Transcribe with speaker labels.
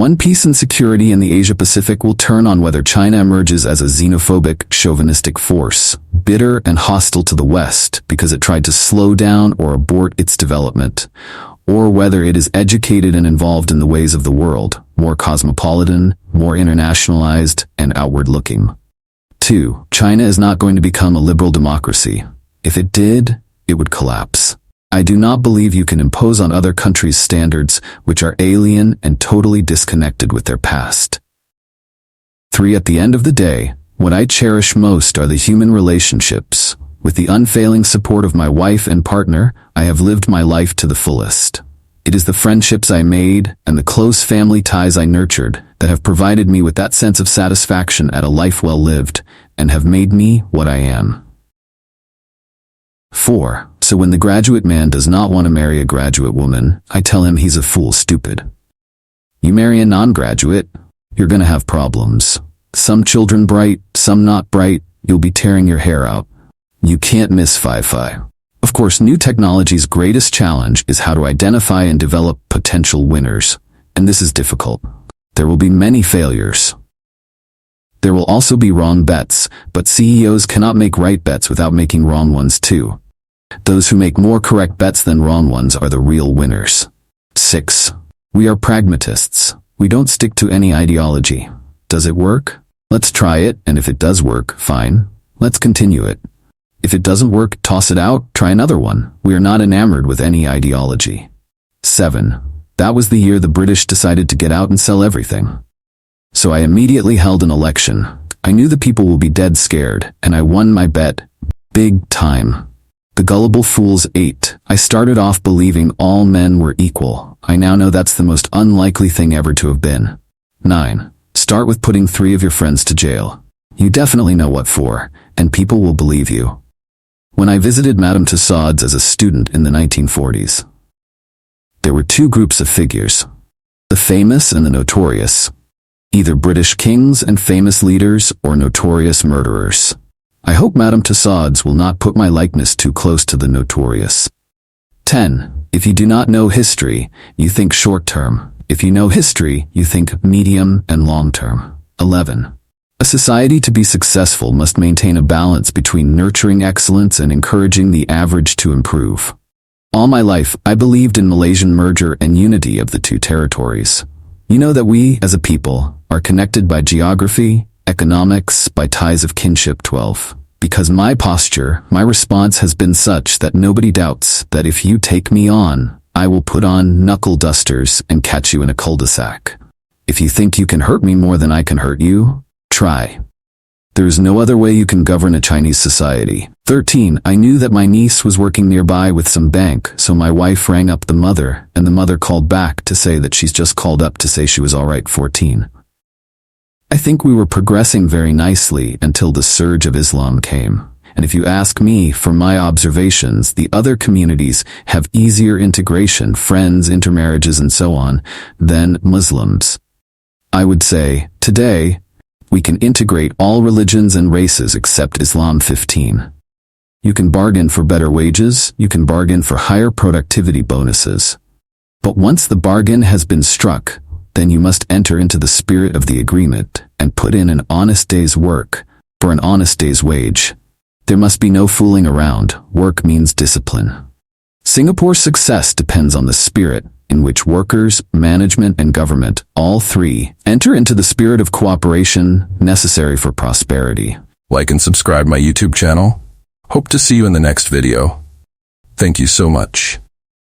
Speaker 1: One, peace and security in the Asia-Pacific will turn on whether China emerges as a xenophobic, chauvinistic force, bitter and hostile to the West because it tried to slow down or abort its development, or whether it is educated and involved in the ways of the world, more cosmopolitan, more internationalized, and outward-looking. 2. China is not going to become a liberal democracy. If it did, it would collapse. I do not believe you can impose on other countries standards which are alien and totally disconnected with their past. 3. At the end of the day, what I cherish most are the human relationships. With the unfailing support of my wife and partner, I have lived my life to the fullest. It is the friendships I made and the close family ties I nurtured that have provided me with that sense of satisfaction at a life well lived and have made me what I am. 4. So when the graduate man does not want to marry a graduate woman, I tell him he's a fool stupid. You marry a non-graduate, you're gonna have problems. Some children bright, some not bright, you'll be tearing your hair out. You can't miss Fi-Fi. Of course, new technology's greatest challenge is how to identify and develop potential winners, and this is difficult. There will be many failures. There will also be wrong bets, but CEOs cannot make right bets without making wrong ones too. Those who make more correct bets than wrong ones are the real winners. 6. We are pragmatists. We don't stick to any ideology. Does it work? Let's try it, and if it does work, fine. Let's continue it. If it doesn't work, toss it out, try another one. We are not enamored with any ideology. 7. That was the year the British decided to get out and sell everything. So I immediately held an election. I knew the people will be dead scared, and I won my bet. Big time. The gullible fools 8. I started off believing all men were equal. I now know that's the most unlikely thing ever to have been. 9. Start with putting 3 of your friends to jail. You definitely know what for, and people will believe you. When I visited Madame Tussauds as a student in the 1940s, there were 2 groups of figures, the famous and the notorious, either British kings and famous leaders or notorious murderers. I hope Madame Tussauds will not put my likeness too close to the notorious. 10. If you do not know history, you think short-term. If you know history, you think medium and long-term. 11. A society to be successful must maintain a balance between nurturing excellence and encouraging the average to improve. All my life, I believed in Malaysian merger and unity of the 2 territories. You know that we, as a people, are connected by geography, economics, by ties of kinship. 12. Because my posture, my response has been such that nobody doubts that if you take me on, I will put on knuckle dusters and catch you in a cul-de-sac. If you think you can hurt me more than I can hurt you, try. There is no other way you can govern a Chinese society. 13. I knew that my niece was working nearby with some bank, so my wife rang up the mother, and the mother called back to say that she's just called up to say she was all right. 14. I think we were progressing very nicely until the surge of Islam came. And if you ask me, from my observations, the other communities have easier integration, friends, intermarriages, and so on, than Muslims. I would say, today, we can integrate all religions and races except Islam. 15. You can bargain for better wages, you can bargain for higher productivity bonuses. But once the bargain has been struck, then you must enter into the spirit of the agreement and put in an honest day's work for an honest day's wage. There must be no fooling around. Work means discipline. Singapore's success depends on the spirit in which workers, management, and government, all 3, enter into the spirit of cooperation necessary for prosperity.
Speaker 2: Like and subscribe my YouTube channel. Hope to see you in the next video. Thank you so much.